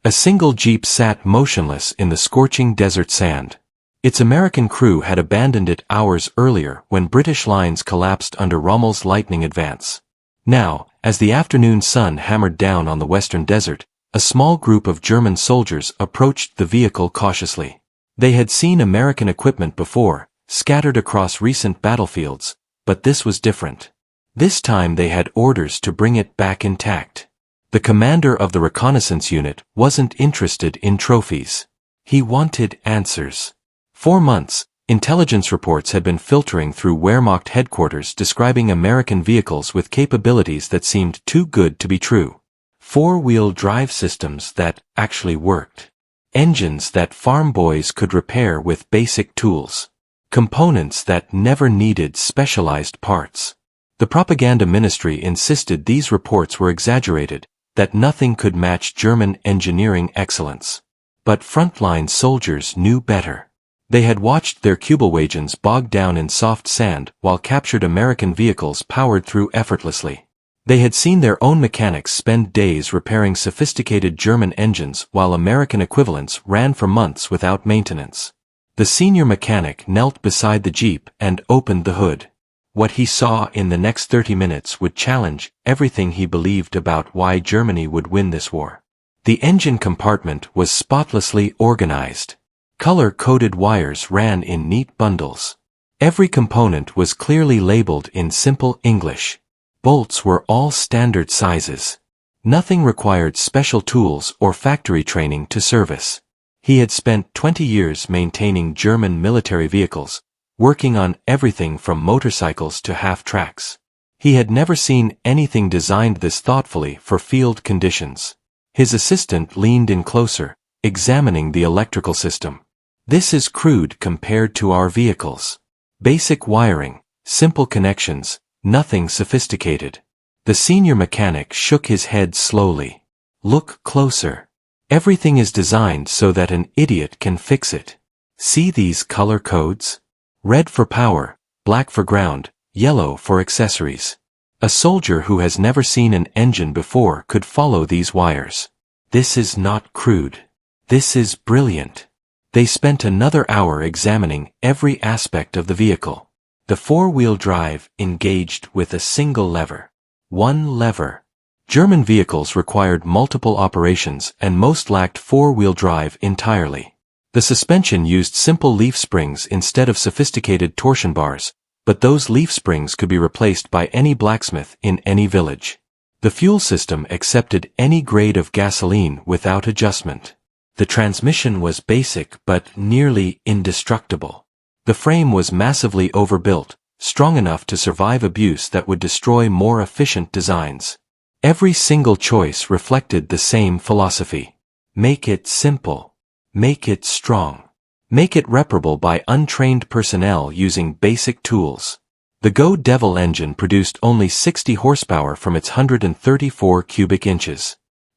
A single jeep sat motionless in the scorching desert sand. Its American crew had abandoned it hours earlier when British lines collapsed under Rommel's lightning advance. Now, as the afternoon sun hammered down on the western desert, a small group of German soldiers approached the vehicle cautiously. They had seen American equipment before, scattered across recent battlefields, but this was different. This time they had orders to bring it back intact. The commander of the reconnaissance unit wasn't interested in trophies. He wanted answers. For months, intelligence reports had been filtering through Wehrmacht headquarters describing American vehicles with capabilities that seemed too good to be true. Four-wheel drive systems that actually worked. Engines that farm boys could repair with basic tools. Components that never needed specialized parts. The propaganda ministry insisted these reports were exaggerated, that nothing could match German engineering excellence. But frontline soldiers knew better. They had watched their Kübelwagens bog down in soft sand while captured American vehicles powered through effortlessly. They had seen their own mechanics spend days repairing sophisticated German engines while American equivalents ran for months without maintenance. The senior mechanic knelt beside the jeep and opened the hood. What he saw in the next 30 minutes would challenge everything he believed about why Germany would win this war. The engine compartment was spotlessly organized. Color-coded wires ran in neat bundles. Every component was clearly labeled in simple English. Bolts were all standard sizes. Nothing required special tools or factory training to service. He had spent 20 years maintaining German military vehicles, working on everything from motorcycles to half-tracks. He had never seen anything designed this thoughtfully for field conditions. His assistant leaned in closer, examining the electrical system. This is crude compared to our vehicles. Basic wiring, simple connections, nothing sophisticated. The senior mechanic shook his head slowly. Look closer. Everything is designed so that an idiot can fix it. See these color codes? Red for power, black for ground, yellow for accessories. A soldier who has never seen an engine before could follow these wires. This is not crude. This is brilliant. They spent another hour examining every aspect of the vehicle. The four-wheel drive engaged with a single lever. One lever. German vehicles required multiple operations and most lacked four-wheel drive entirely. The suspension used simple leaf springs instead of sophisticated torsion bars, but those leaf springs could be replaced by any blacksmith in any village. The fuel system accepted any grade of gasoline without adjustment. The transmission was basic but nearly indestructible. The frame was massively overbuilt, strong enough to survive abuse that would destroy more efficient designs. Every single choice reflected the same philosophy. Make it simple. Make it strong. Make it reparable by untrained personnel using basic tools. The Go Devil engine produced only 60 horsepower from its 134 cubic inches.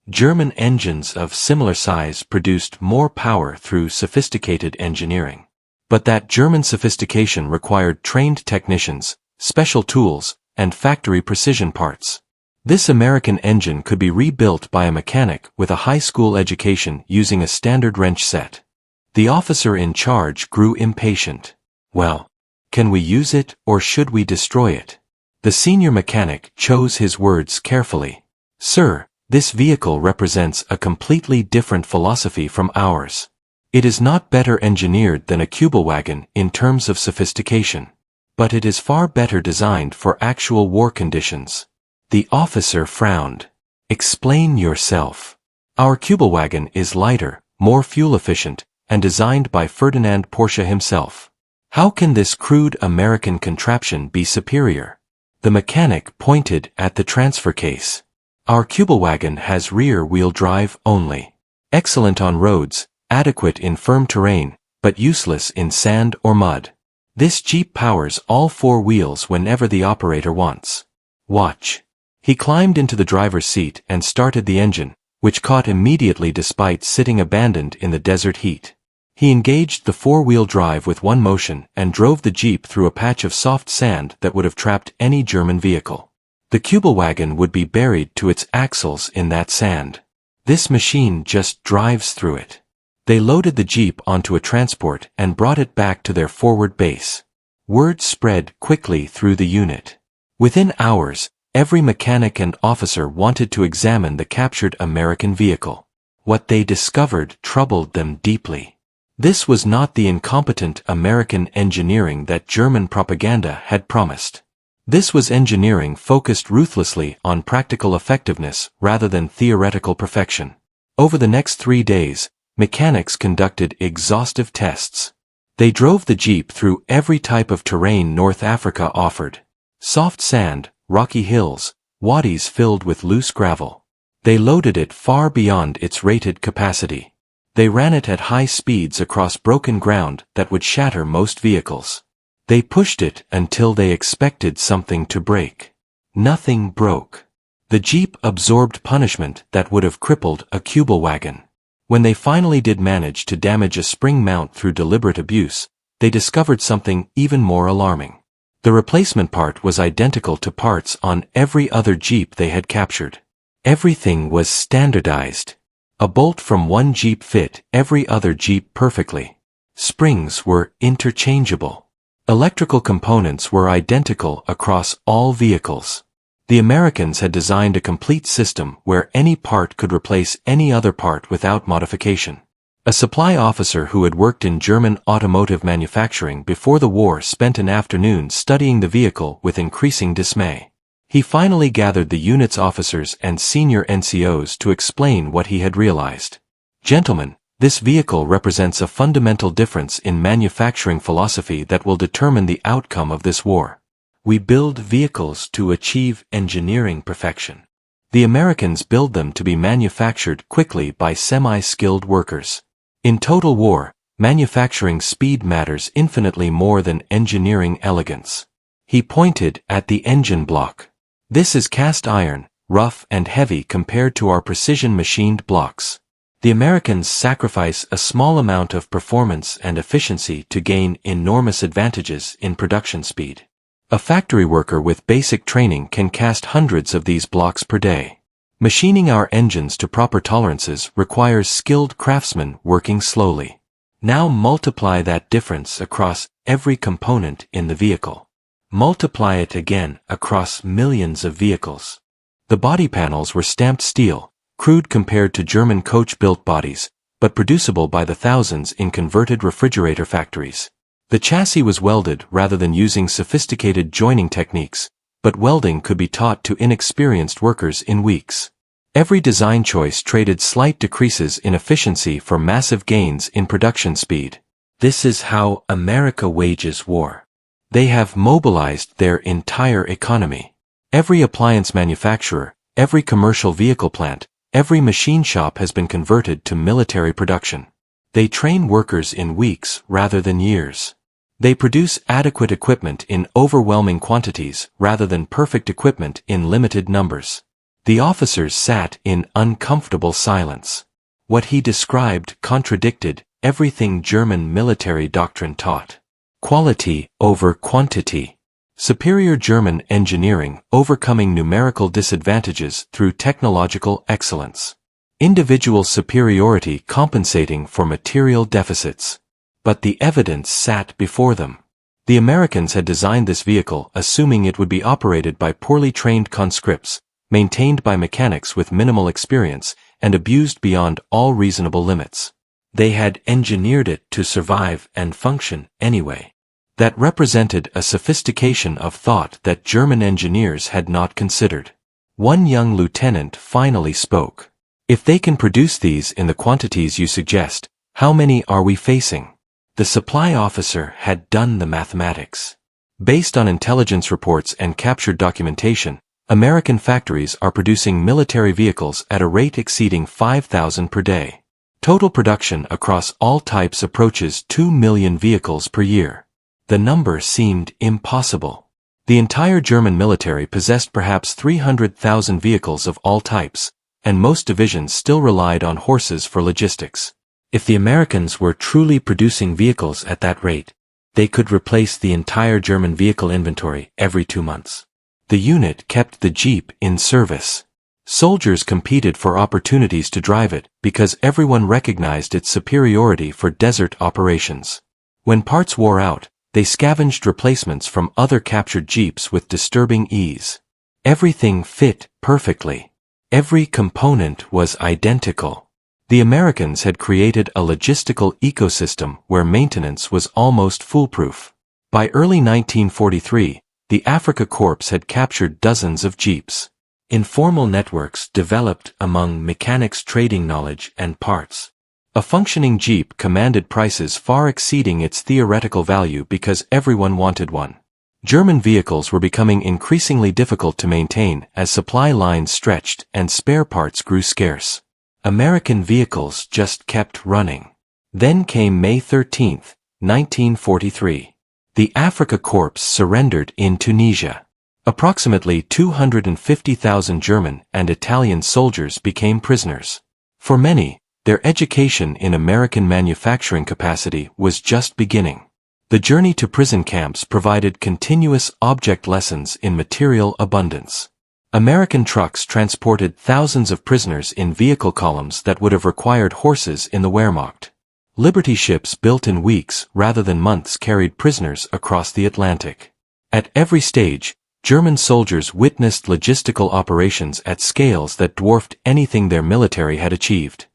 German engines of similar size produced more power through sophisticated engineering. But that German sophistication required trained technicians, special tools, and factory precision parts. This American engine could be rebuilt by a mechanic with a high school education using a standard wrench set. The officer in charge grew impatient. Well, can we use it or should we destroy it? The senior mechanic chose his words carefully. Sir, this vehicle represents a completely different philosophy from ours. It is not better engineered than a Kübelwagen in terms of sophistication. But it is far better designed for actual war conditions. The officer frowned. Explain yourself. Our Kübelwagen is lighter, more fuel-efficient, and designed by Ferdinand Porsche himself. How can this crude American contraption be superior? The mechanic pointed at the transfer case. Our Kübelwagen has rear-wheel drive only. Excellent on roads, adequate in firm terrain, but useless in sand or mud. This Jeep powers all four wheels whenever the operator wants. Watch. He climbed into the driver's seat and started the engine, which caught immediately despite sitting abandoned in the desert heat. He engaged the four-wheel drive with one motion and drove the Jeep through a patch of soft sand that would have trapped any German vehicle. The Kübelwagen would be buried to its axles in that sand. This machine just drives through it. They loaded the Jeep onto a transport and brought it back to their forward base. Word spread quickly through the unit. Within hours, every mechanic and officer wanted to examine the captured American vehicle. What they discovered troubled them deeply. This was not the incompetent American engineering that German propaganda had promised. This was engineering focused ruthlessly on practical effectiveness rather than theoretical perfection. Over the next 3 days, mechanics conducted exhaustive tests. They drove the Jeep through every type of terrain North Africa offered. Soft sand, rocky hills, wadis filled with loose gravel. They loaded it far beyond its rated capacity. They ran it at high speeds across broken ground that would shatter most vehicles. They pushed it until they expected something to break. Nothing broke. The Jeep absorbed punishment that would have crippled a Kubelwagen. When they finally did manage to damage a spring mount through deliberate abuse, they discovered something even more alarming. The replacement part was identical to parts on every other Jeep they had captured. Everything was standardized. A bolt from one Jeep fit every other Jeep perfectly. Springs were interchangeable. Electrical components were identical across all vehicles. The Americans had designed a complete system where any part could replace any other part without modification. A supply officer who had worked in German automotive manufacturing before the war spent an afternoon studying the vehicle with increasing dismay. He finally gathered the unit's officers and senior NCOs to explain what he had realized. Gentlemen, this vehicle represents a fundamental difference in manufacturing philosophy that will determine the outcome of this war. We build vehicles to achieve engineering perfection. The Americans build them to be manufactured quickly by semi-skilled workers. In total war, manufacturing speed matters infinitely more than engineering elegance. He pointed at the engine block. This is cast iron, rough and heavy compared to our precision-machined blocks. The Americans sacrifice a small amount of performance and efficiency to gain enormous advantages in production speed. A factory worker with basic training can cast hundreds of these blocks per day. Machining our engines to proper tolerances requires skilled craftsmen working slowly. Now multiply that difference across every component in the vehicle. Multiply it again across millions of vehicles. The body panels were stamped steel, crude compared to German coach-built bodies, but producible by the thousands in converted refrigerator factories. The chassis was welded rather than using sophisticated joining techniques, but welding could be taught to inexperienced workers in weeks. Every design choice traded slight decreases in efficiency for massive gains in production speed. This is how America wages war. They have mobilized their entire economy. Every appliance manufacturer, every commercial vehicle plant, every machine shop has been converted to military production. They train workers in weeks rather than years. They produce adequate equipment in overwhelming quantities rather than perfect equipment in limited numbers. The officers sat in uncomfortable silence. What he described contradicted everything German military doctrine taught. Quality over quantity. Superior German engineering overcoming numerical disadvantages through technological excellence. Individual superiority compensating for material deficits. But the evidence sat before them. The Americans had designed this vehicle assuming it would be operated by poorly trained conscripts, maintained by mechanics with minimal experience, and abused beyond all reasonable limits. They had engineered it to survive and function anyway. That represented a sophistication of thought that German engineers had not considered. One young lieutenant finally spoke. If they can produce these in the quantities you suggest, how many are we facing? The supply officer had done the mathematics. Based on intelligence reports and captured documentation, American factories are producing military vehicles at a rate exceeding 5,000 per day. Total production across all types approaches 2 million vehicles per year. The number seemed impossible. The entire German military possessed perhaps 300,000 vehicles of all types, and most divisions still relied on horses for logistics. If the Americans were truly producing vehicles at that rate, they could replace the entire German vehicle inventory every 2 months. The unit kept the Jeep in service. Soldiers competed for opportunities to drive it because everyone recognized its superiority for desert operations. When parts wore out, they scavenged replacements from other captured jeeps with disturbing ease. Everything fit perfectly. Every component was identical. The Americans had created a logistical ecosystem where maintenance was almost foolproof. By early 1943, the Afrika Korps had captured dozens of jeeps. Informal networks developed among mechanics trading knowledge and parts. A functioning jeep commanded prices far exceeding its theoretical value because everyone wanted one. German vehicles were becoming increasingly difficult to maintain as supply lines stretched and spare parts grew scarce. American vehicles just kept running. Then came May 13, 1943. The Afrika Korps surrendered in Tunisia. Approximately 250,000 German and Italian soldiers became prisoners. For many, their education in American manufacturing capacity was just beginning. The journey to prison camps provided continuous object lessons in material abundance. American trucks transported thousands of prisoners in vehicle columns that would have required horses in the Wehrmacht. Liberty ships built in weeks rather than months carried prisoners across the Atlantic. At every stage, German soldiers witnessed logistical operations at scales that dwarfed anything their military had achieved.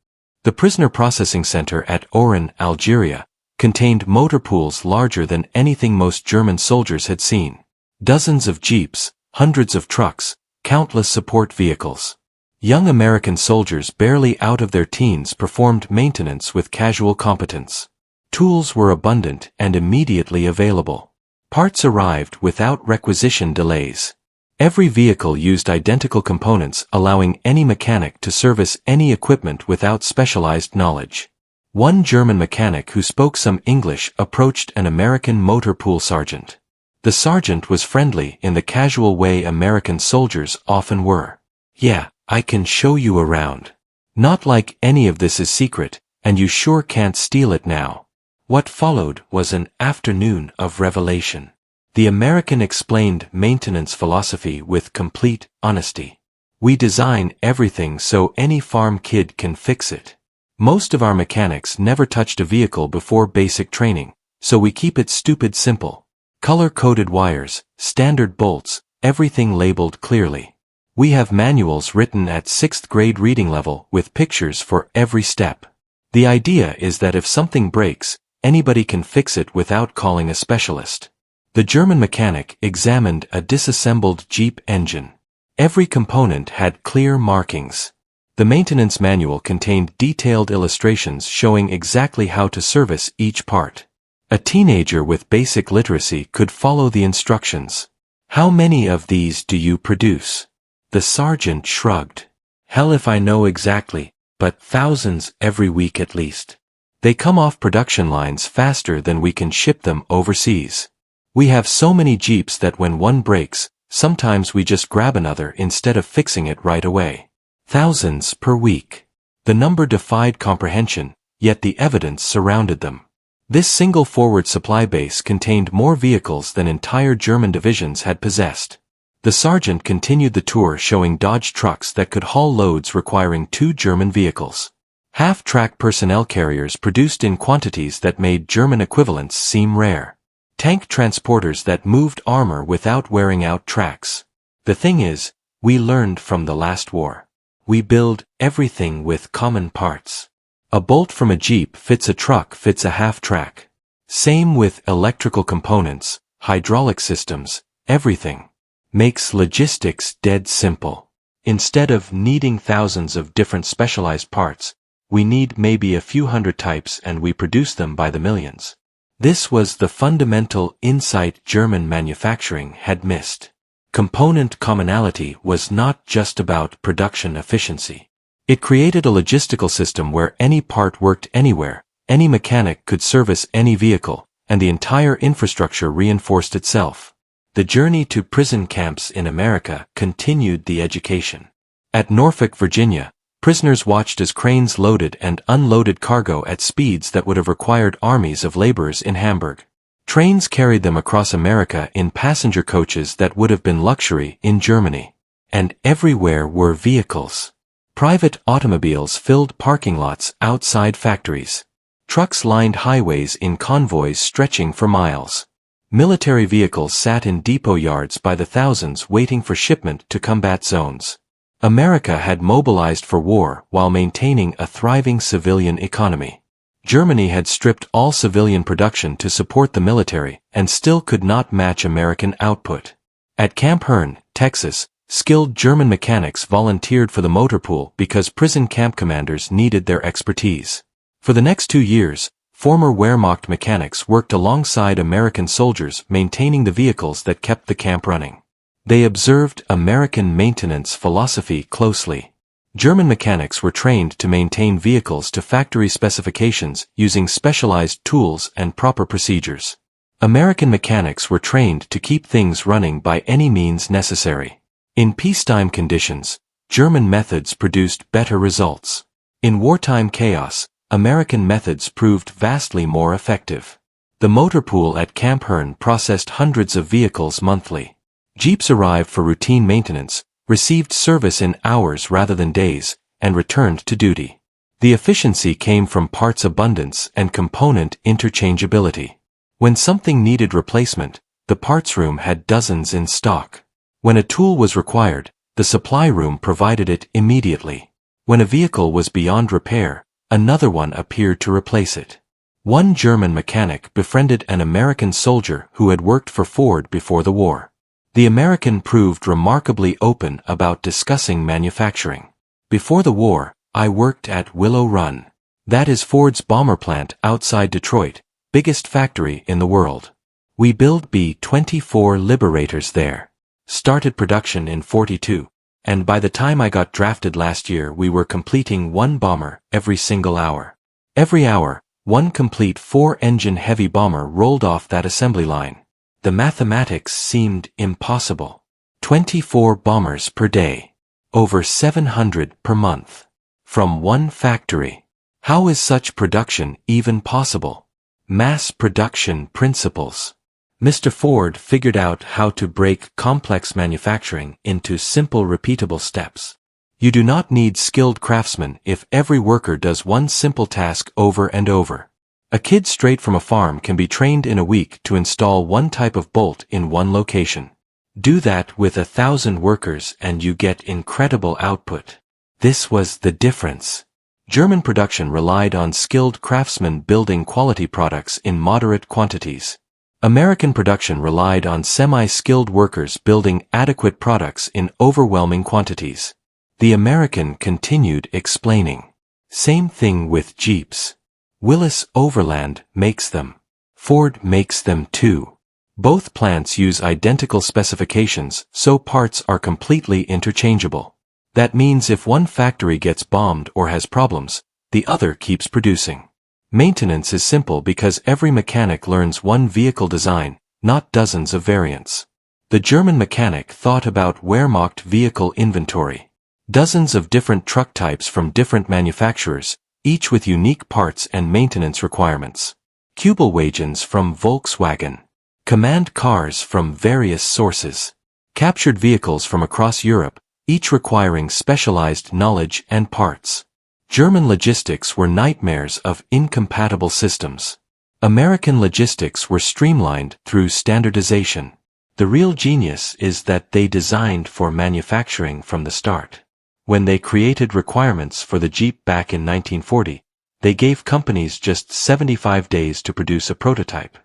The prisoner processing center at Oran, Algeria, contained motor pools larger than anything most German soldiers had seen. Dozens of jeeps, hundreds of trucks, countless support vehicles. Young American soldiers barely out of their teens performed maintenance with casual competence. Tools were abundant and immediately available. Parts arrived without requisition delays. Every vehicle used identical components, allowing any mechanic to service any equipment without specialized knowledge. One German mechanic who spoke some English approached an American motor pool sergeant. The sergeant was friendly in the casual way American soldiers often were. "Yeah, I can show you around. Not like any of this is secret, and you sure can't steal it now." What followed was an afternoon of revelation. The American explained maintenance philosophy with complete honesty. "We design everything so any farm kid can fix it. Most of our mechanics never touched a vehicle before basic training, so we keep it stupid simple. Color-coded wires, standard bolts, everything labeled clearly. We have manuals written at 6th grade reading level with pictures for every step. The idea is that if something breaks, anybody can fix it without calling a specialist." The German mechanic examined a disassembled Jeep engine. Every component had clear markings. The maintenance manual contained detailed illustrations showing exactly how to service each part. A teenager with basic literacy could follow the instructions. "How many of these do you produce?" The sergeant shrugged. "Hell if I know exactly, but thousands every week at least. They come off production lines faster than we can ship them overseas. We have so many Jeeps that when one breaks, sometimes we just grab another instead of fixing it right away. Thousands per week." The number defied comprehension, yet the evidence surrounded them. This single forward supply base contained more vehicles than entire German divisions had possessed. The sergeant continued the tour showing Dodge trucks that could haul loads requiring 2 German vehicles. Half-track personnel carriers produced in quantities that made German equivalents seem rare. Tank transporters that moved armor without wearing out tracks. The thing is, we learned from the last war. We build everything with common parts. A bolt from a Jeep fits a truck fits a half-track. Same with electrical components, hydraulic systems, everything. Makes logistics dead simple. Instead of needing thousands of different specialized parts, we need maybe a few hundred types and we produce them by the millions. This was the fundamental insight German manufacturing had missed. Component commonality was not just about production efficiency. It created a logistical system where any part worked anywhere, any mechanic could service any vehicle, and the entire infrastructure reinforced itself. The journey to prison camps in America continued the education. At Norfolk, Virginia, prisoners watched as cranes loaded and unloaded cargo at speeds that would have required armies of laborers in Hamburg. Trains carried them across America in passenger coaches that would have been luxury in Germany. And everywhere were vehicles. Private automobiles filled parking lots outside factories. Trucks lined highways in convoys stretching for miles. Military vehicles sat in depot yards by the thousands waiting for shipment to combat zones. America had mobilized for war while maintaining a thriving civilian economy. Germany had stripped all civilian production to support the military and still could not match American output. At Camp Hearn, Texas, skilled German mechanics volunteered for the motor pool because prison camp commanders needed their expertise. For the next 2 years, former Wehrmacht mechanics worked alongside American soldiers maintaining the vehicles that kept the camp running. They observed American maintenance philosophy closely. German mechanics were trained to maintain vehicles to factory specifications using specialized tools and proper procedures. American mechanics were trained to keep things running by any means necessary. In peacetime conditions, German methods produced better results. In wartime chaos, American methods proved vastly more effective. The motor pool at Camp Hearn processed hundreds of vehicles monthly. Jeeps arrived for routine maintenance, received service in hours rather than days, and returned to duty. The efficiency came from parts abundance and component interchangeability. When something needed replacement, the parts room had dozens in stock. When a tool was required, the supply room provided it immediately. When a vehicle was beyond repair, another one appeared to replace it. One German mechanic befriended an American soldier who had worked for Ford before the war. The American proved remarkably open about discussing manufacturing. Before the war, I worked at Willow Run. That is Ford's bomber plant outside Detroit, biggest factory in the world. We build B-24 Liberators there. Started production in '42, and by the time I got drafted last year we were completing one bomber every single hour. Every hour, one complete 4-engine heavy bomber rolled off that assembly line. The mathematics seemed impossible. 24 bombers per day. Over 700 per month. From one factory. How is such production even possible? Mass production principles. Mr. Ford figured out how to break complex manufacturing into simple repeatable steps. You do not need skilled craftsmen if every worker does one simple task over and over. A kid straight from a farm can be trained in a week to install one type of bolt in one location. Do that with 1,000 workers and you get incredible output. This was the difference. German production relied on skilled craftsmen building quality products in moderate quantities. American production relied on semi-skilled workers building adequate products in overwhelming quantities. The American continued explaining. Same thing with Jeeps. Willis Overland makes them. Ford makes them too. Both plants use identical specifications, so parts are completely interchangeable. That means if one factory gets bombed or has problems, the other keeps producing. Maintenance is simple because every mechanic learns one vehicle design, not dozens of variants. The German mechanic thought about Wehrmacht vehicle inventory. Dozens of different truck types from different manufacturers, each with unique parts and maintenance requirements. Kübelwagens from Volkswagen. Command cars from various sources. Captured vehicles from across Europe, each requiring specialized knowledge and parts. German logistics were nightmares of incompatible systems. American logistics were streamlined through standardization. The real genius is that they designed for manufacturing from the start. When they created requirements for the Jeep back in 1940, they gave companies just 75 days to produce a prototype.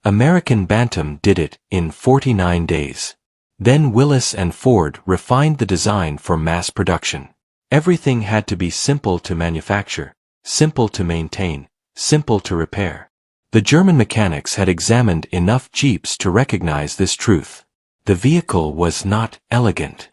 American Bantam did it in 49 days. Then Willis and Ford refined the design for mass production. Everything had to be simple to manufacture, simple to maintain, simple to repair. The German mechanics had examined enough Jeeps to recognize this truth. The vehicle was not elegant.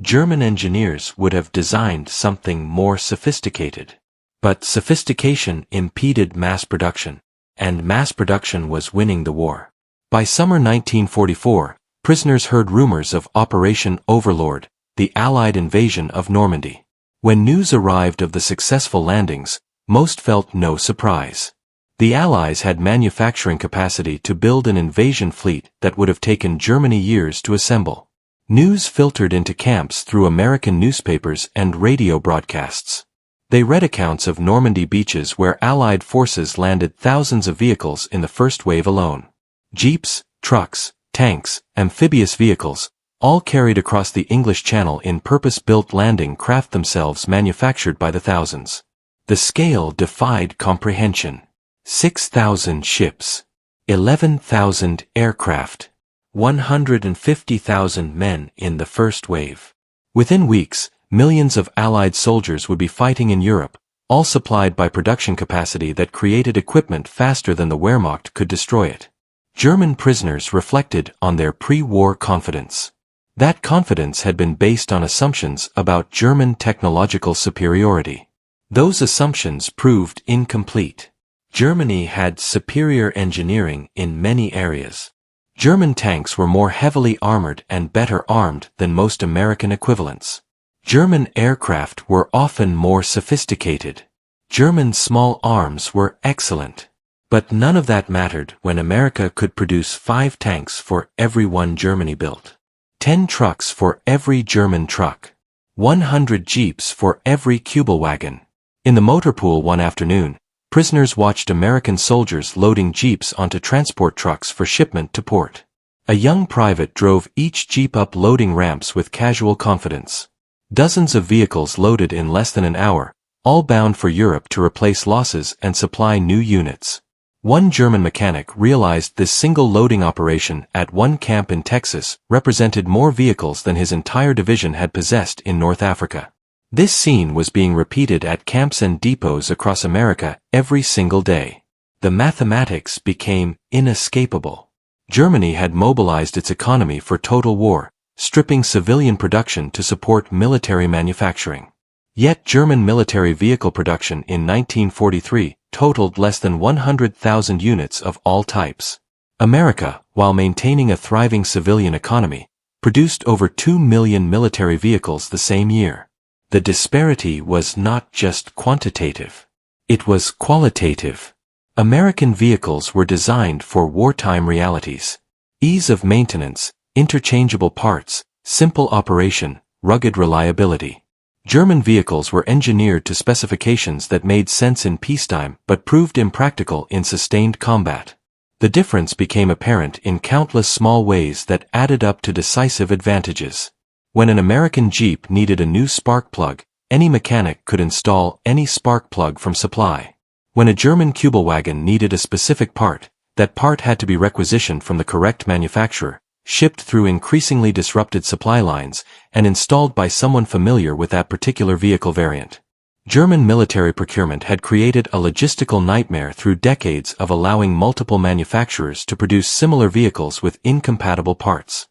German engineers would have designed something more sophisticated. But sophistication impeded mass production, and mass production was winning the war. By summer 1944, prisoners heard rumors of Operation Overlord, the Allied invasion of Normandy. When news arrived of the successful landings, most felt no surprise. The Allies had manufacturing capacity to build an invasion fleet that would have taken Germany years to assemble. News filtered into camps through American newspapers and radio broadcasts. They read accounts of Normandy beaches where Allied forces landed thousands of vehicles in the first wave alone. Jeeps, trucks, tanks, amphibious vehicles, all carried across the English Channel in purpose-built landing craft themselves manufactured by the thousands. The scale defied comprehension. 6,000 ships. 11,000 aircraft. 150,000 men in the first wave. Within weeks, millions of Allied soldiers would be fighting in Europe, all supplied by production capacity that created equipment faster than the Wehrmacht could destroy it. German prisoners reflected on their pre-war confidence. That confidence had been based on assumptions about German technological superiority. Those assumptions proved incomplete. Germany had superior engineering in many areas. German tanks were more heavily armored and better armed than most American equivalents. German aircraft were often more sophisticated. German small arms were excellent. But none of that mattered when America could produce 5 tanks for every one Germany built, 10 trucks for every German truck, 100 jeeps for every Kübelwagen. In the motor pool one afternoon, prisoners watched American soldiers loading jeeps onto transport trucks for shipment to port. A young private drove each jeep up loading ramps with casual confidence. Dozens of vehicles loaded in less than an hour, all bound for Europe to replace losses and supply new units. One German mechanic realized this single loading operation at one camp in Texas represented more vehicles than his entire division had possessed in North Africa. This scene was being repeated at camps and depots across America every single day. The mathematics became inescapable. Germany had mobilized its economy for total war, stripping civilian production to support military manufacturing. Yet German military vehicle production in 1943 totaled less than 100,000 units of all types. America, while maintaining a thriving civilian economy, produced over 2 million military vehicles the same year. The disparity was not just quantitative. It was qualitative. American vehicles were designed for wartime realities. Ease of maintenance, interchangeable parts, simple operation, rugged reliability. German vehicles were engineered to specifications that made sense in peacetime but proved impractical in sustained combat. The difference became apparent in countless small ways that added up to decisive advantages. When an American Jeep needed a new spark plug, any mechanic could install any spark plug from supply. When a German Kübelwagen needed a specific part, that part had to be requisitioned from the correct manufacturer, shipped through increasingly disrupted supply lines, and installed by someone familiar with that particular vehicle variant. German military procurement had created a logistical nightmare through decades of allowing multiple manufacturers to produce similar vehicles with incompatible parts.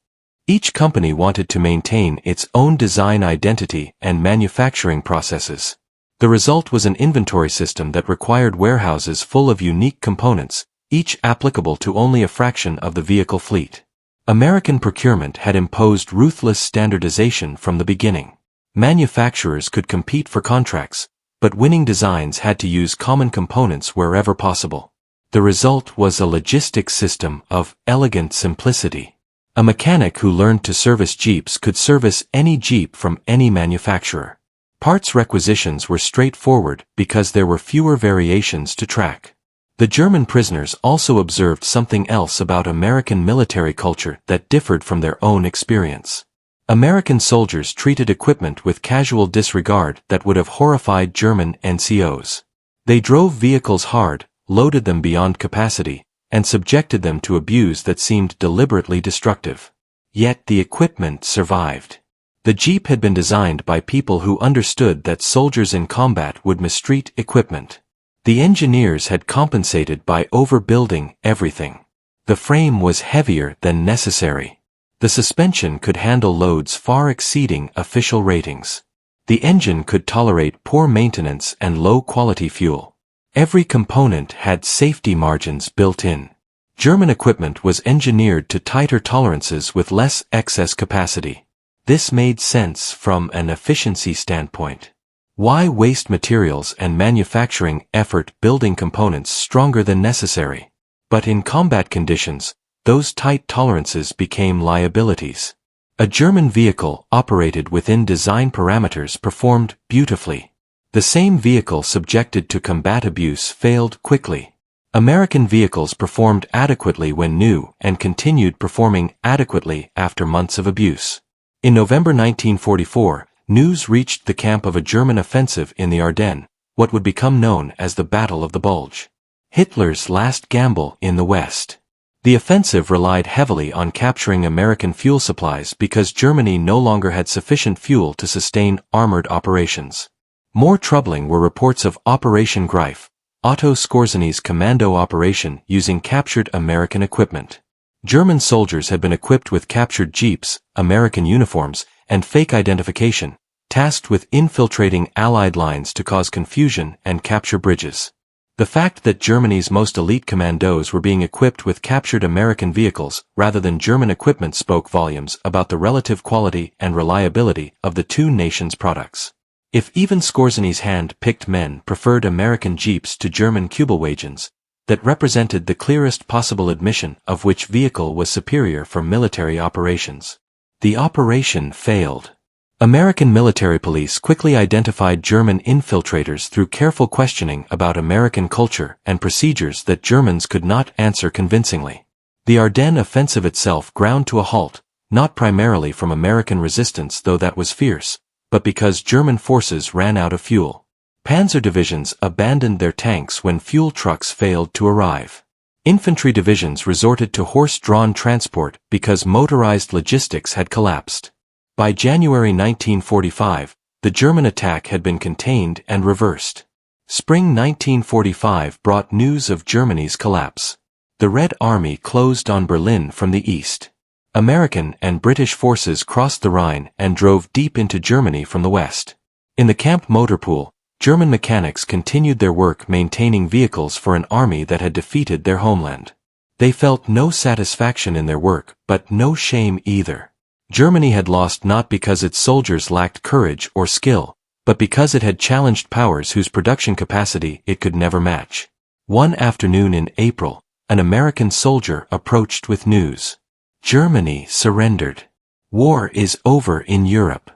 Each company wanted to maintain its own design identity and manufacturing processes. The result was an inventory system that required warehouses full of unique components, each applicable to only a fraction of the vehicle fleet. American procurement had imposed ruthless standardization from the beginning. Manufacturers could compete for contracts, but winning designs had to use common components wherever possible. The result was a logistics system of elegant simplicity. A mechanic who learned to service Jeeps could service any Jeep from any manufacturer. Parts requisitions were straightforward because there were fewer variations to track. The German prisoners also observed something else about American military culture that differed from their own experience. American soldiers treated equipment with casual disregard that would have horrified German NCOs. They drove vehicles hard, loaded them beyond capacity, and subjected them to abuse that seemed deliberately destructive. Yet the equipment survived. The Jeep had been designed by people who understood that soldiers in combat would mistreat equipment. The engineers had compensated by overbuilding everything. The frame was heavier than necessary. The suspension could handle loads far exceeding official ratings. The engine could tolerate poor maintenance and low-quality fuel. Every component had safety margins built in. German equipment was engineered to tighter tolerances with less excess capacity. This made sense from an efficiency standpoint. Why waste materials and manufacturing effort building components stronger than necessary? But in combat conditions, those tight tolerances became liabilities. A German vehicle operated within design parameters performed beautifully. The same vehicle subjected to combat abuse failed quickly. American vehicles performed adequately when new and continued performing adequately after months of abuse. In November 1944, news reached the camp of a German offensive in the Ardennes, what would become known as the Battle of the Bulge. Hitler's last gamble in the West. The offensive relied heavily on capturing American fuel supplies because Germany no longer had sufficient fuel to sustain armored operations. More troubling were reports of Operation Greif, Otto Skorzeny's commando operation using captured American equipment. German soldiers had been equipped with captured jeeps, American uniforms, and fake identification, tasked with infiltrating Allied lines to cause confusion and capture bridges. The fact that Germany's most elite commandos were being equipped with captured American vehicles rather than German equipment spoke volumes about the relative quality and reliability of the two nations' products. If even Skorzeny's hand-picked men preferred American jeeps to German Kübelwagens, that represented the clearest possible admission of which vehicle was superior for military operations. The operation failed. American military police quickly identified German infiltrators through careful questioning about American culture and procedures that Germans could not answer convincingly. The Ardennes offensive itself ground to a halt, not primarily from American resistance, though that was fierce, but because German forces ran out of fuel. Panzer divisions abandoned their tanks when fuel trucks failed to arrive. Infantry divisions resorted to horse-drawn transport because motorized logistics had collapsed. By January 1945, the German attack had been contained and reversed. Spring 1945 brought news of Germany's collapse. The Red Army closed on Berlin from the east. American and British forces crossed the Rhine and drove deep into Germany from the west. In the Camp Motorpool, German mechanics continued their work maintaining vehicles for an army that had defeated their homeland. They felt no satisfaction in their work, but no shame either. Germany had lost not because its soldiers lacked courage or skill, but because it had challenged powers whose production capacity it could never match. One afternoon in April, an American soldier approached with news. Germany surrendered. War is over in Europe.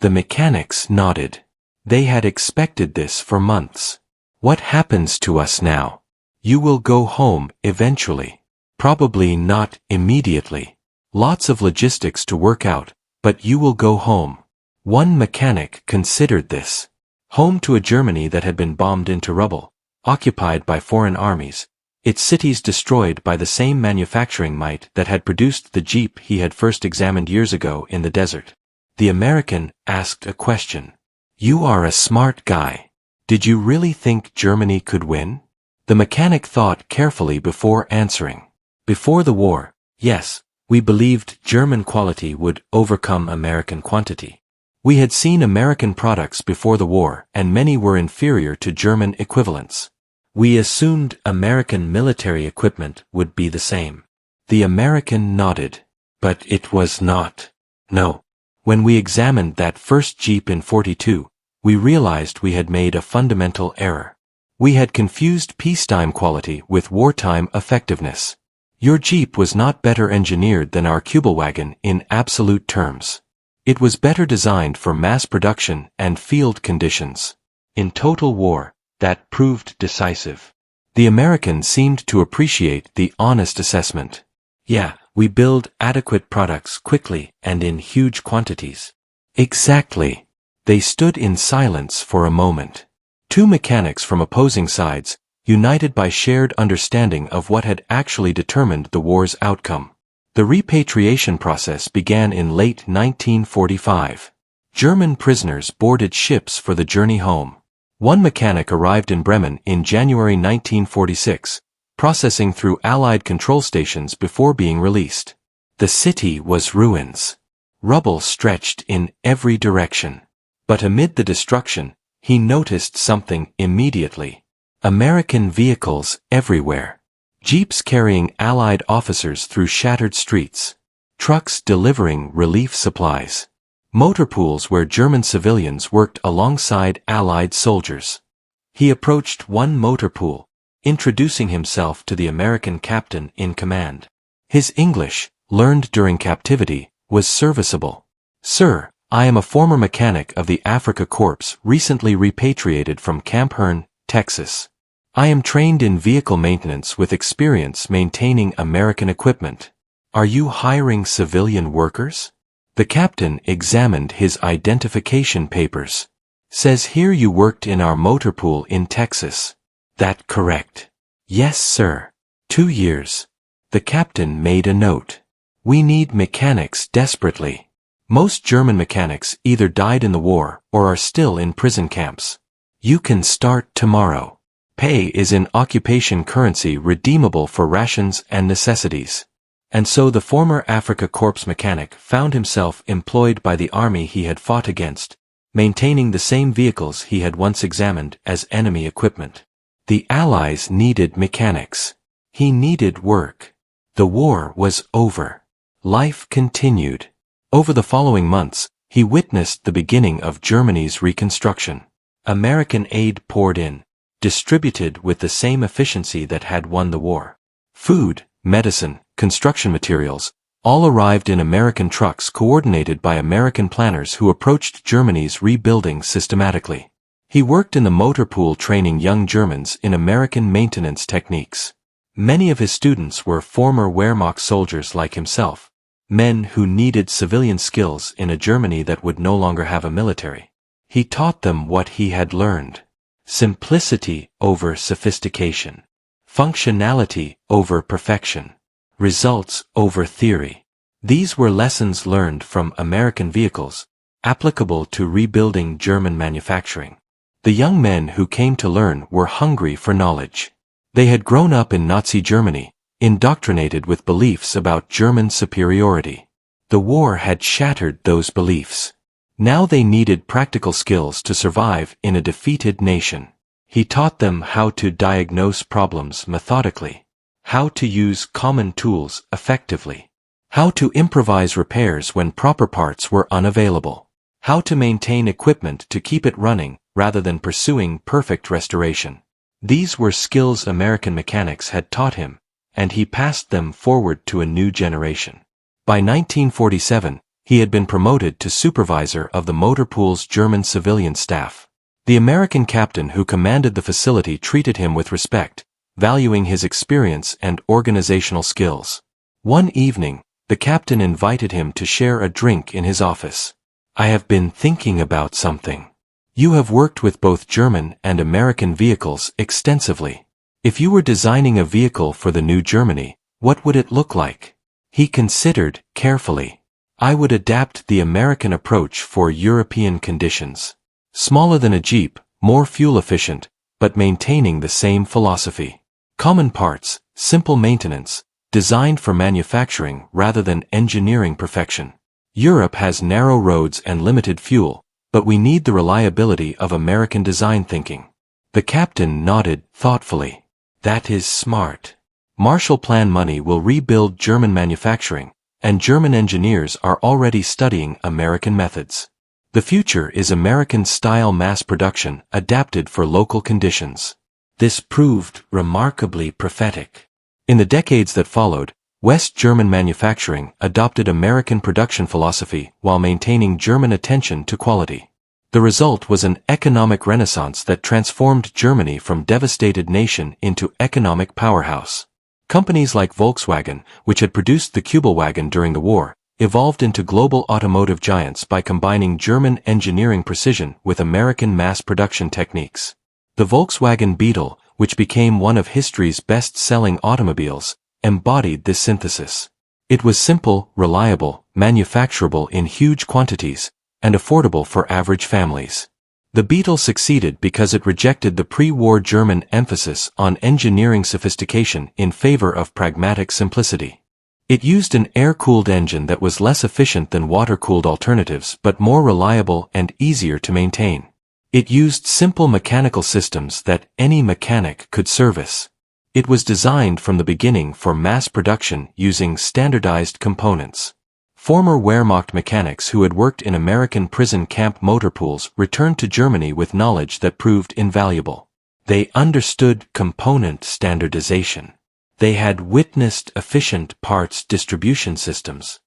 The mechanics nodded. They had expected this for months. What happens to us now? You will go home eventually. Probably not immediately. Lots of logistics to work out, but you will go home. One mechanic considered this. Home to a Germany that had been bombed into rubble, occupied by foreign armies, its cities destroyed by the same manufacturing might that had produced the Jeep he had first examined years ago in the desert. The American asked a question. You are a smart guy. Did you really think Germany could win? The mechanic thought carefully before answering. Before the war, yes, we believed German quality would overcome American quantity. We had seen American products before the war, and many were inferior to German equivalents. We assumed American military equipment would be the same. The American nodded. But it was not. No. When we examined that first Jeep in '42, we realized we had made a fundamental error. We had confused peacetime quality with wartime effectiveness. Your Jeep was not better engineered than our Kübelwagen in absolute terms. It was better designed for mass production and field conditions. In total war, that proved decisive. The American seemed to appreciate the honest assessment. Yeah, we build adequate products quickly and in huge quantities. Exactly. They stood in silence for a moment. Two mechanics from opposing sides, united by shared understanding of what had actually determined the war's outcome. The repatriation process began in late 1945. German prisoners boarded ships for the journey home. One mechanic arrived in Bremen in January 1946, processing through Allied control stations before being released. The city was ruins. Rubble stretched in every direction. But amid the destruction, he noticed something immediately. American vehicles everywhere. Jeeps carrying Allied officers through shattered streets. Trucks delivering relief supplies. Motor pools where German civilians worked alongside Allied soldiers. He approached one motor pool, introducing himself to the American captain in command. His English, learned during captivity, was serviceable. Sir, I am a former mechanic of the Africa Corps recently repatriated from Camp Hearn, Texas. I am trained in vehicle maintenance with experience maintaining American equipment. Are you hiring civilian workers? The captain examined his identification papers. Says here you worked in our motor pool in Texas. That correct? Yes, sir. 2 years. The captain made a note. We need mechanics desperately. Most German mechanics either died in the war or are still in prison camps. You can start tomorrow. Pay is in occupation currency redeemable for rations and necessities. And so the former Africa Corps mechanic found himself employed by the army he had fought against, maintaining the same vehicles he had once examined as enemy equipment. The Allies needed mechanics. He needed work. The war was over. Life continued. Over the following months, he witnessed the beginning of Germany's reconstruction. American aid poured in, distributed with the same efficiency that had won the war. Food, medicine, construction materials, all arrived in American trucks coordinated by American planners who approached Germany's rebuilding systematically. He worked in the motor pool training young Germans in American maintenance techniques. Many of his students were former Wehrmacht soldiers like himself, men who needed civilian skills in a Germany that would no longer have a military. He taught them what he had learned. Simplicity over sophistication. Functionality over perfection. Results over theory. These were lessons learned from American vehicles, applicable to rebuilding German manufacturing. The young men who came to learn were hungry for knowledge. They had grown up in Nazi Germany, indoctrinated with beliefs about German superiority. The war had shattered those beliefs. Now they needed practical skills to survive in a defeated nation. He taught them how to diagnose problems methodically, how to use common tools effectively, how to improvise repairs when proper parts were unavailable, how to maintain equipment to keep it running rather than pursuing perfect restoration. These were skills American mechanics had taught him, and he passed them forward to a new generation. By 1947, he had been promoted to supervisor of the motor pool's German civilian staff. The American captain who commanded the facility treated him with respect, valuing his experience and organizational skills. One evening, the captain invited him to share a drink in his office. I have been thinking about something. You have worked with both German and American vehicles extensively. If you were designing a vehicle for the new Germany, what would it look like? He considered carefully. I would adapt the American approach for European conditions. Smaller than a Jeep, more fuel efficient, but maintaining the same philosophy. Common parts, simple maintenance, designed for manufacturing rather than engineering perfection. Europe has narrow roads and limited fuel, but we need the reliability of American design thinking. The captain nodded thoughtfully. That is smart. Marshall Plan money will rebuild German manufacturing, and German engineers are already studying American methods. The future is American-style mass production adapted for local conditions. This proved remarkably prophetic. In the decades that followed, West German manufacturing adopted American production philosophy while maintaining German attention to quality. The result was an economic renaissance that transformed Germany from devastated nation into economic powerhouse. Companies like Volkswagen, which had produced the Kübelwagen during the war, evolved into global automotive giants by combining German engineering precision with American mass production techniques. The Volkswagen Beetle, which became one of history's best-selling automobiles, embodied this synthesis. It was simple, reliable, manufacturable in huge quantities, and affordable for average families. The Beetle succeeded because it rejected the pre-war German emphasis on engineering sophistication in favor of pragmatic simplicity. It used an air-cooled engine that was less efficient than water-cooled alternatives but more reliable and easier to maintain. It used simple mechanical systems that any mechanic could service. It was designed from the beginning for mass production using standardized components. Former Wehrmacht mechanics who had worked in American prison camp motor pools returned to Germany with knowledge that proved invaluable. They understood component standardization. They had witnessed efficient parts distribution systems.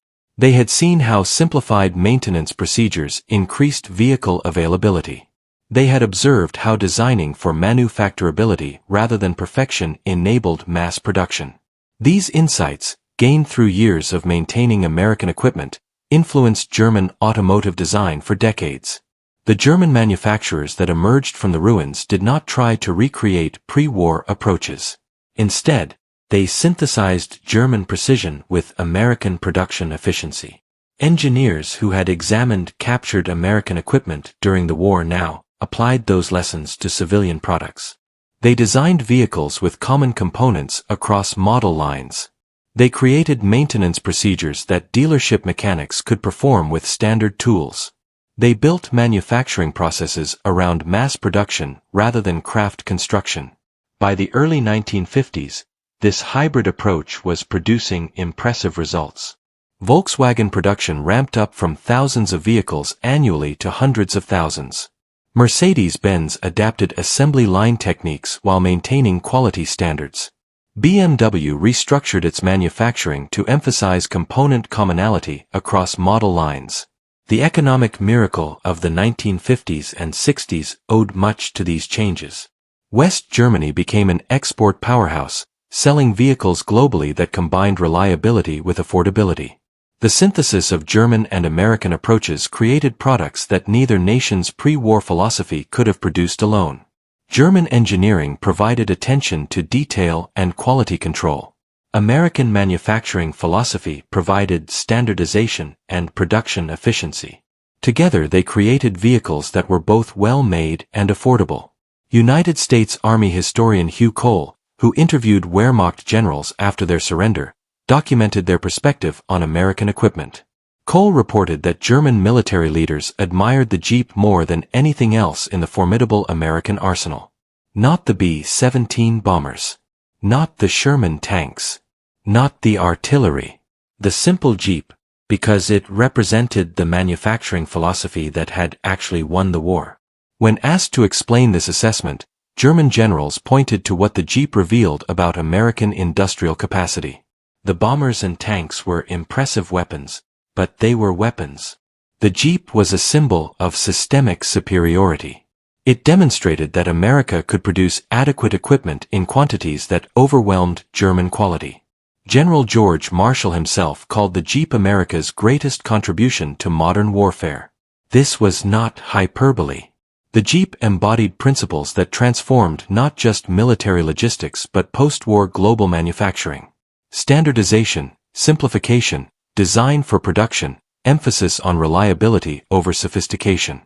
They had seen how simplified maintenance procedures increased vehicle availability. They had observed how designing for manufacturability rather than perfection enabled mass production. These insights, gained through years of maintaining American equipment, influenced German automotive design for decades. The German manufacturers that emerged from the ruins did not try to recreate pre-war approaches. Instead, they synthesized German precision with American production efficiency. Engineers who had examined captured American equipment during the war now applied those lessons to civilian products. They designed vehicles with common components across model lines. They created maintenance procedures that dealership mechanics could perform with standard tools. They built manufacturing processes around mass production rather than craft construction. By the early 1950s, this hybrid approach was producing impressive results. Volkswagen production ramped up from thousands of vehicles annually to hundreds of thousands. Mercedes-Benz adapted assembly line techniques while maintaining quality standards. BMW restructured its manufacturing to emphasize component commonality across model lines. The economic miracle of the 1950s and 60s owed much to these changes. West Germany became an export powerhouse, selling vehicles globally that combined reliability with affordability. The synthesis of German and American approaches created products that neither nation's pre-war philosophy could have produced alone. German engineering provided attention to detail and quality control. American manufacturing philosophy provided standardization and production efficiency. Together they created vehicles that were both well-made and affordable. United States Army historian Hugh Cole, who interviewed Wehrmacht generals after their surrender, documented their perspective on American equipment. Cole reported that German military leaders admired the Jeep more than anything else in the formidable American arsenal. Not the B-17 bombers. Not the Sherman tanks. Not the artillery. The simple Jeep, because it represented the manufacturing philosophy that had actually won the war. When asked to explain this assessment, German generals pointed to what the Jeep revealed about American industrial capacity. The bombers and tanks were impressive weapons, but they were weapons. The Jeep was a symbol of systemic superiority. It demonstrated that America could produce adequate equipment in quantities that overwhelmed German quality. General George Marshall himself called the Jeep America's greatest contribution to modern warfare. This was not hyperbole. The Jeep embodied principles that transformed not just military logistics but post-war global manufacturing. Standardization, simplification, design for production, emphasis on reliability over sophistication.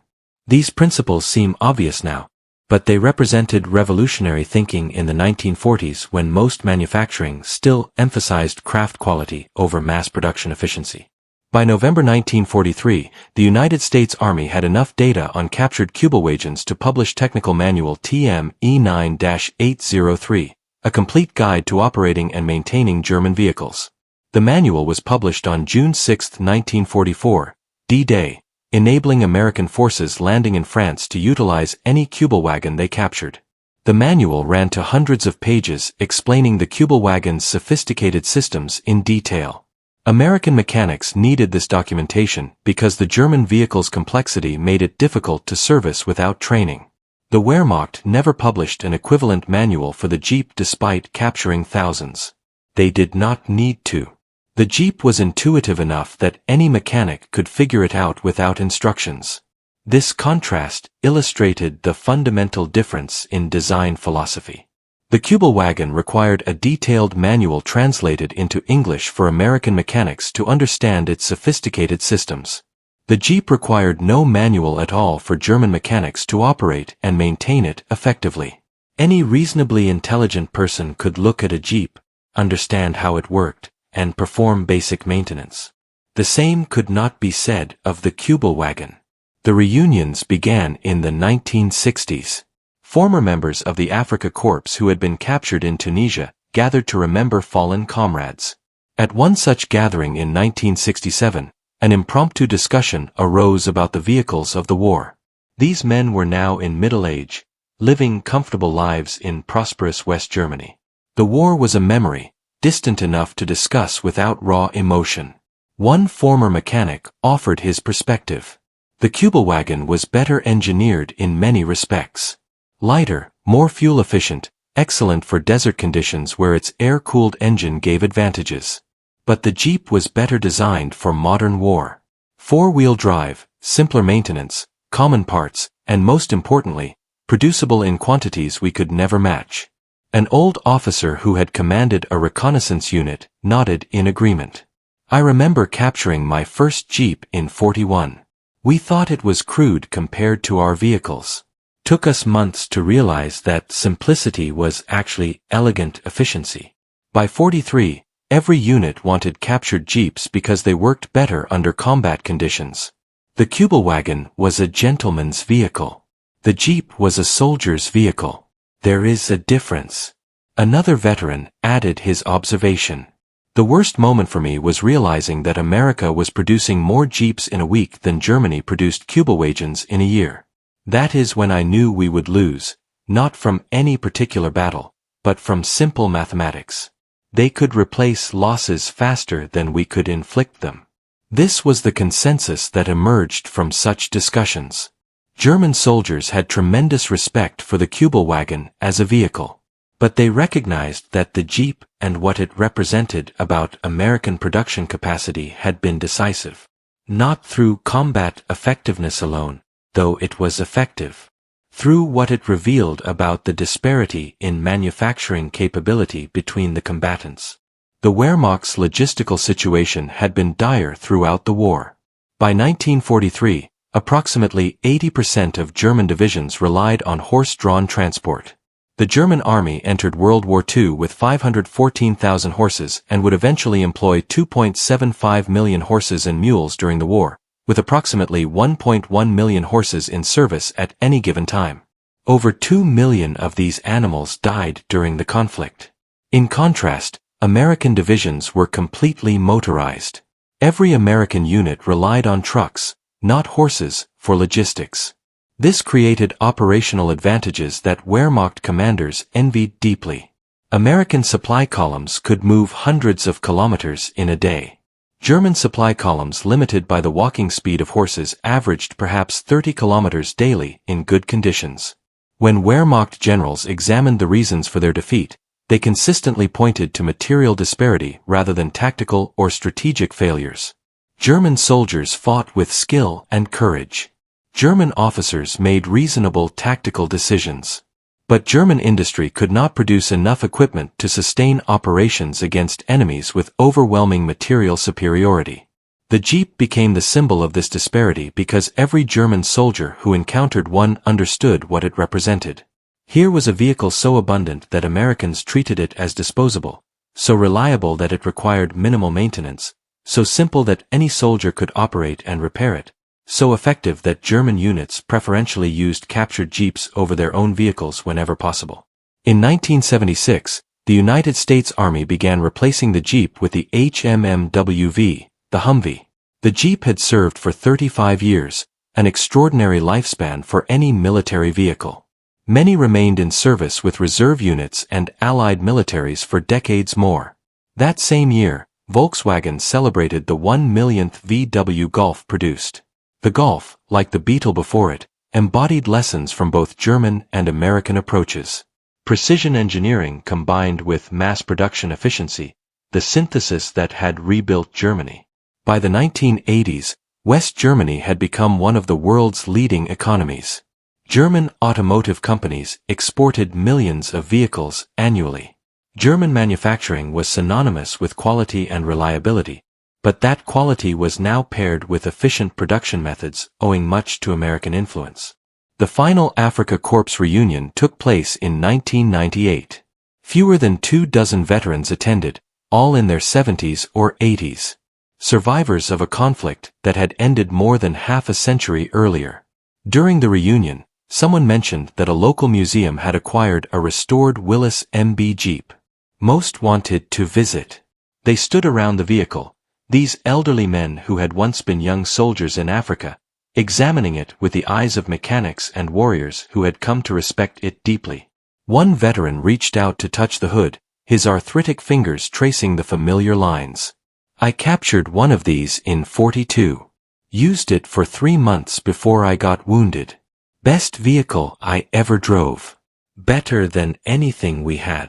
These principles seem obvious now, but they represented revolutionary thinking in the 1940s when most manufacturing still emphasized craft quality over mass production efficiency. By November 1943, the United States Army had enough data on captured Kübelwagens to publish Technical Manual TM E9-803, a complete guide to operating and maintaining German vehicles. The manual was published on June 6, 1944, D-Day, enabling American forces landing in France to utilize any Kübelwagen they captured. The manual ran to hundreds of pages explaining the Kübelwagen's sophisticated systems in detail. American mechanics needed this documentation because the German vehicle's complexity made it difficult to service without training. The Wehrmacht never published an equivalent manual for the Jeep despite capturing thousands. They did not need to. The Jeep was intuitive enough that any mechanic could figure it out without instructions. This contrast illustrated the fundamental difference in design philosophy. The Kübelwagen required a detailed manual translated into English for American mechanics to understand its sophisticated systems. The Jeep required no manual at all for German mechanics to operate and maintain it effectively. Any reasonably intelligent person could look at a Jeep, understand how it worked, and perform basic maintenance. The same could not be said of the Kübelwagen. The reunions began in the 1960s. Former members of the Afrika Korps who had been captured in Tunisia gathered to remember fallen comrades. At one such gathering in 1967, an impromptu discussion arose about the vehicles of the war. These men were now in middle age, living comfortable lives in prosperous West Germany. The war was a memory, distant enough to discuss without raw emotion. One former mechanic offered his perspective. The Kübelwagen was better engineered in many respects. Lighter, more fuel-efficient, excellent for desert conditions where its air-cooled engine gave advantages. But the Jeep was better designed for modern war. Four-wheel drive, simpler maintenance, common parts, and most importantly, producible in quantities we could never match. An old officer who had commanded a reconnaissance unit nodded in agreement. I remember capturing my first Jeep in '41. We thought it was crude compared to our vehicles. Took us months to realize that simplicity was actually elegant efficiency. By '43, every unit wanted captured Jeeps because they worked better under combat conditions. The Kübelwagen was a gentleman's vehicle. The Jeep was a soldier's vehicle. There is a difference. Another veteran added his observation. The worst moment for me was realizing that America was producing more Jeeps in a week than Germany produced Kübelwagens in a year. That is when I knew we would lose, not from any particular battle, but from simple mathematics. They could replace losses faster than we could inflict them. This was the consensus that emerged from such discussions. German soldiers had tremendous respect for the Kübelwagen as a vehicle. But they recognized that the Jeep and what it represented about American production capacity had been decisive. Not through combat effectiveness alone, though it was effective. Through what it revealed about the disparity in manufacturing capability between the combatants. The Wehrmacht's logistical situation had been dire throughout the war. By 1943, approximately 80% of German divisions relied on horse-drawn transport. The German army entered World War II with 514,000 horses and would eventually employ 2.75 million horses and mules during the war, with approximately 1.1 million horses in service at any given time. Over 2 million of these animals died during the conflict. In contrast, American divisions were completely motorized. Every American unit relied on trucks, not horses, for logistics. This created operational advantages that Wehrmacht commanders envied deeply. American supply columns could move hundreds of kilometers in a day. German supply columns limited by the walking speed of horses averaged perhaps 30 kilometers daily in good conditions. When Wehrmacht generals examined the reasons for their defeat, they consistently pointed to material disparity rather than tactical or strategic failures. German soldiers fought with skill and courage. German officers made reasonable tactical decisions. But German industry could not produce enough equipment to sustain operations against enemies with overwhelming material superiority. The Jeep became the symbol of this disparity because every German soldier who encountered one understood what it represented. Here was a vehicle so abundant that Americans treated it as disposable, so reliable that it required minimal maintenance, so simple that any soldier could operate and repair it, so effective that German units preferentially used captured Jeeps over their own vehicles whenever possible. In 1976, the United States Army began replacing the Jeep with the HMMWV, the Humvee. The Jeep had served for 35 years, an extraordinary lifespan for any military vehicle. Many remained in service with reserve units and Allied militaries for decades more. That same year, Volkswagen celebrated the 1 millionth VW Golf produced. The Golf, like the Beetle before it, embodied lessons from both German and American approaches. Precision engineering combined with mass production efficiency, the synthesis that had rebuilt Germany. By the 1980s, West Germany had become one of the world's leading economies. German automotive companies exported millions of vehicles annually. German manufacturing was synonymous with quality and reliability, but that quality was now paired with efficient production methods owing much to American influence. The final Afrika Korps reunion took place in 1998. Fewer than 24 veterans attended, all in their 70s or 80s. Survivors of a conflict that had ended more than half a century earlier. During the reunion, someone mentioned that a local museum had acquired a restored Willys MB Jeep. Most wanted to visit. They stood around the vehicle, these elderly men who had once been young soldiers in Africa, examining it with the eyes of mechanics and warriors who had come to respect it deeply. One veteran reached out to touch the hood, his arthritic fingers tracing the familiar lines. I captured one of these in '42. Used it for 3 months before I got wounded. Best vehicle I ever drove. Better than anything we had.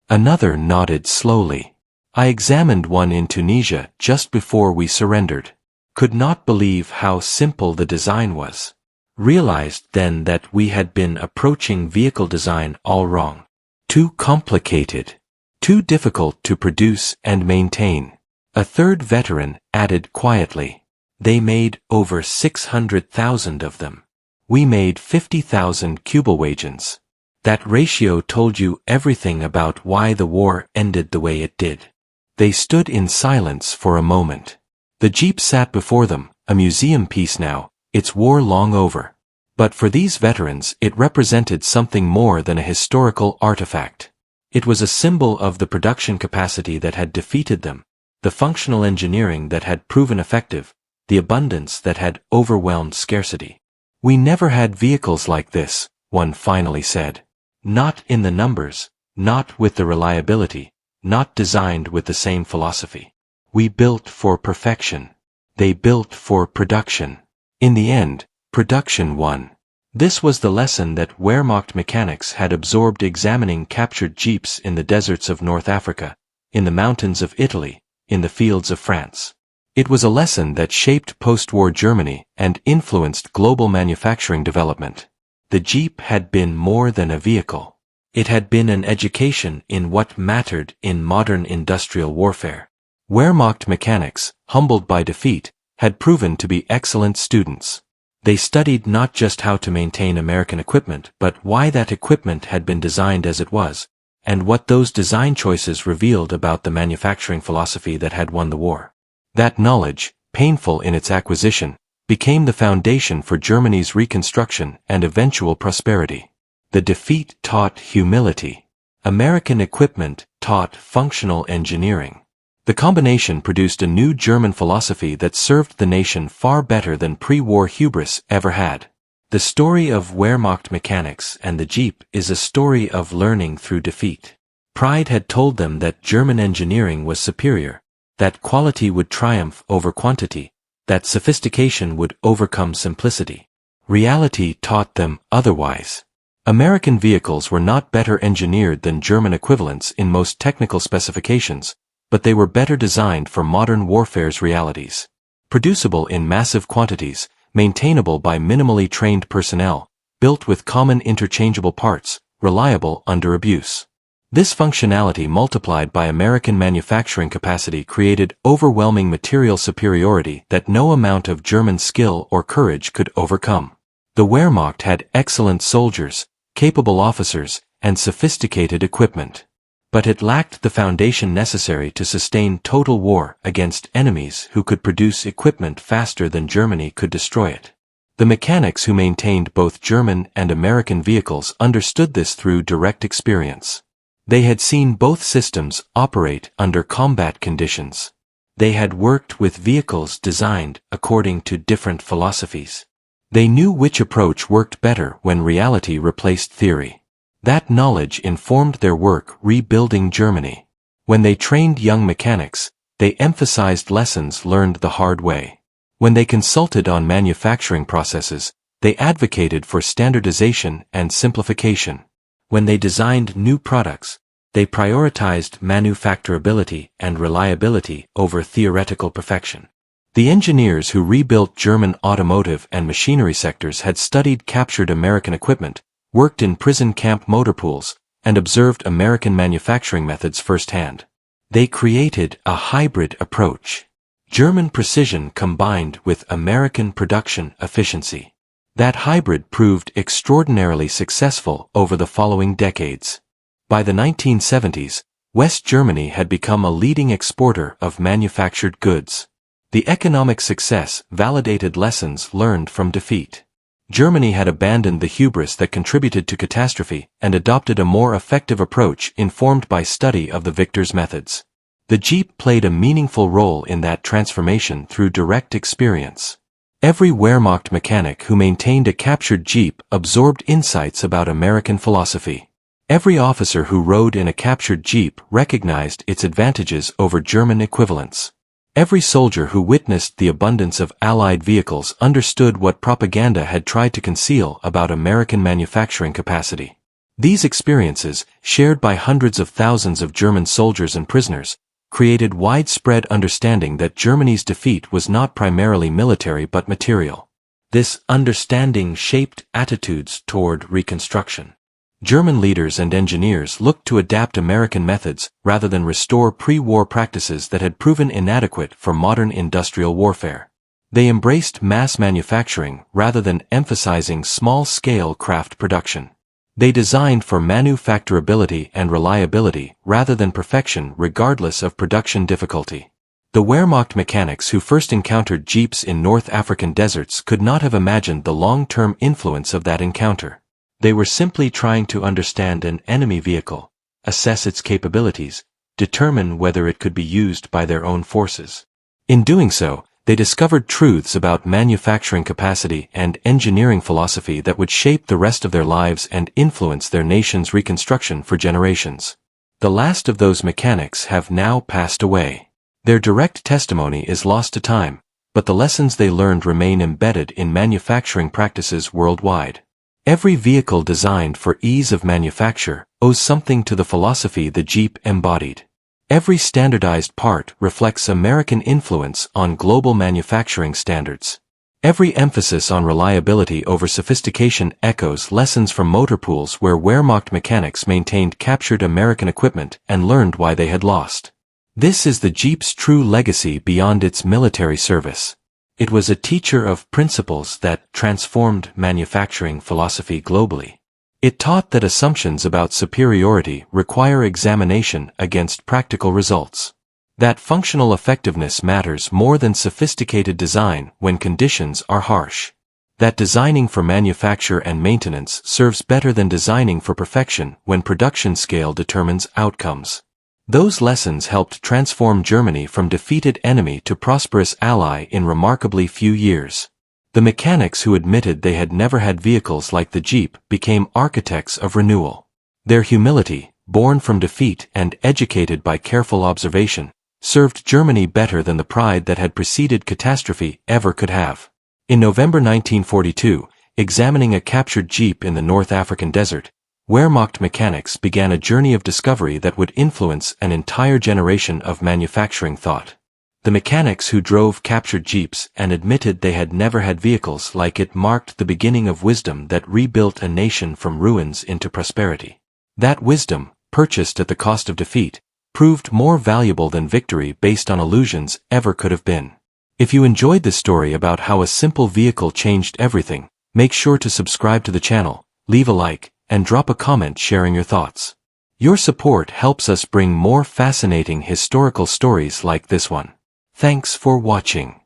Another nodded slowly. I examined one in Tunisia just before we surrendered. Could not believe how simple the design was. Realized then that we had been approaching vehicle design all wrong. Too complicated. Too difficult to produce and maintain. A third veteran added quietly. They made over 600,000 of them. We made 50,000 Kubelwagens. That ratio told you everything about why the war ended the way it did. They stood in silence for a moment. The jeep sat before them, a museum piece now, its war long over. But for these veterans it represented something more than a historical artifact. It was a symbol of the production capacity that had defeated them, the functional engineering that had proven effective, the abundance that had overwhelmed scarcity. We never had vehicles like this, one finally said. Not in the numbers, not with the reliability, not designed with the same philosophy. We built for perfection. They built for production. In the end, production won. This was the lesson that Wehrmacht mechanics had absorbed examining captured jeeps in the deserts of North Africa, in the mountains of Italy, in the fields of France. It was a lesson that shaped post-war Germany and influenced global manufacturing development. The jeep had been more than a vehicle. It had been an education in what mattered in modern industrial warfare. Wehrmacht mechanics, humbled by defeat, had proven to be excellent students. They studied not just how to maintain American equipment, but why that equipment had been designed as it was, and what those design choices revealed about the manufacturing philosophy that had won the war. That knowledge, painful in its acquisition, became the foundation for Germany's reconstruction and eventual prosperity. The defeat taught humility. American equipment taught functional engineering. The combination produced a new German philosophy that served the nation far better than pre-war hubris ever had. The story of Wehrmacht mechanics and the jeep is a story of learning through defeat. Pride had told them that German engineering was superior, that quality would triumph over quantity, that sophistication would overcome simplicity. Reality taught them otherwise. American vehicles were not better engineered than German equivalents in most technical specifications, but they were better designed for modern warfare's realities. Producible in massive quantities, maintainable by minimally trained personnel, built with common interchangeable parts, reliable under abuse. This functionality multiplied by American manufacturing capacity created overwhelming material superiority that no amount of German skill or courage could overcome. The Wehrmacht had excellent soldiers, capable officers, and sophisticated equipment. But it lacked the foundation necessary to sustain total war against enemies who could produce equipment faster than Germany could destroy it. The mechanics who maintained both German and American vehicles understood this through direct experience. They had seen both systems operate under combat conditions. They had worked with vehicles designed according to different philosophies. They knew which approach worked better when reality replaced theory. That knowledge informed their work rebuilding Germany. When they trained young mechanics, they emphasized lessons learned the hard way. When they consulted on manufacturing processes, they advocated for standardization and simplification. When they designed new products, they prioritized manufacturability and reliability over theoretical perfection. The engineers who rebuilt German automotive and machinery sectors had studied captured American equipment, worked in prison camp motor pools, and observed American manufacturing methods firsthand. They created a hybrid approach. German precision combined with American production efficiency. That hybrid proved extraordinarily successful over the following decades. By the 1970s, West Germany had become a leading exporter of manufactured goods. The economic success validated lessons learned from defeat. Germany had abandoned the hubris that contributed to catastrophe and adopted a more effective approach informed by study of the victor's methods. The jeep played a meaningful role in that transformation through direct experience. Every Wehrmacht mechanic who maintained a captured jeep absorbed insights about American philosophy. Every officer who rode in a captured jeep recognized its advantages over German equivalents. Every soldier who witnessed the abundance of Allied vehicles understood what propaganda had tried to conceal about American manufacturing capacity. These experiences, shared by hundreds of thousands of German soldiers and prisoners, created widespread understanding that Germany's defeat was not primarily military but material. This understanding shaped attitudes toward reconstruction. German leaders and engineers looked to adapt American methods rather than restore pre-war practices that had proven inadequate for modern industrial warfare. They embraced mass manufacturing rather than emphasizing small-scale craft production. They designed for manufacturability and reliability rather than perfection regardless of production difficulty. The Wehrmacht mechanics who first encountered jeeps in North African deserts could not have imagined the long-term influence of that encounter. They were simply trying to understand an enemy vehicle, assess its capabilities, determine whether it could be used by their own forces. In doing so, they discovered truths about manufacturing capacity and engineering philosophy that would shape the rest of their lives and influence their nation's reconstruction for generations. The last of those mechanics have now passed away. Their direct testimony is lost to time, but the lessons they learned remain embedded in manufacturing practices worldwide. Every vehicle designed for ease of manufacture owes something to the philosophy the Jeep embodied. Every standardized part reflects American influence on global manufacturing standards. Every emphasis on reliability over sophistication echoes lessons from motor pools where Wehrmacht mechanics maintained captured American equipment and learned why they had lost. This is the Jeep's true legacy beyond its military service. It was a teacher of principles that transformed manufacturing philosophy globally. It taught that assumptions about superiority require examination against practical results. That functional effectiveness matters more than sophisticated design when conditions are harsh. That designing for manufacture and maintenance serves better than designing for perfection when production scale determines outcomes. Those lessons helped transform Germany from defeated enemy to prosperous ally in remarkably few years. The mechanics who admitted they had never had vehicles like the Jeep became architects of renewal. Their humility, born from defeat and educated by careful observation, served Germany better than the pride that had preceded catastrophe ever could have. In November 1942, examining a captured Jeep in the North African desert, Wehrmacht mechanics began a journey of discovery that would influence an entire generation of manufacturing thought. The mechanics who drove captured Jeeps and admitted they had never had vehicles like it marked the beginning of wisdom that rebuilt a nation from ruins into prosperity. That wisdom, purchased at the cost of defeat, proved more valuable than victory based on illusions ever could have been. If you enjoyed this story about how a simple vehicle changed everything, make sure to subscribe to the channel, leave a like, and drop a comment sharing your thoughts. Your support helps us bring more fascinating historical stories like this one. Thanks for watching.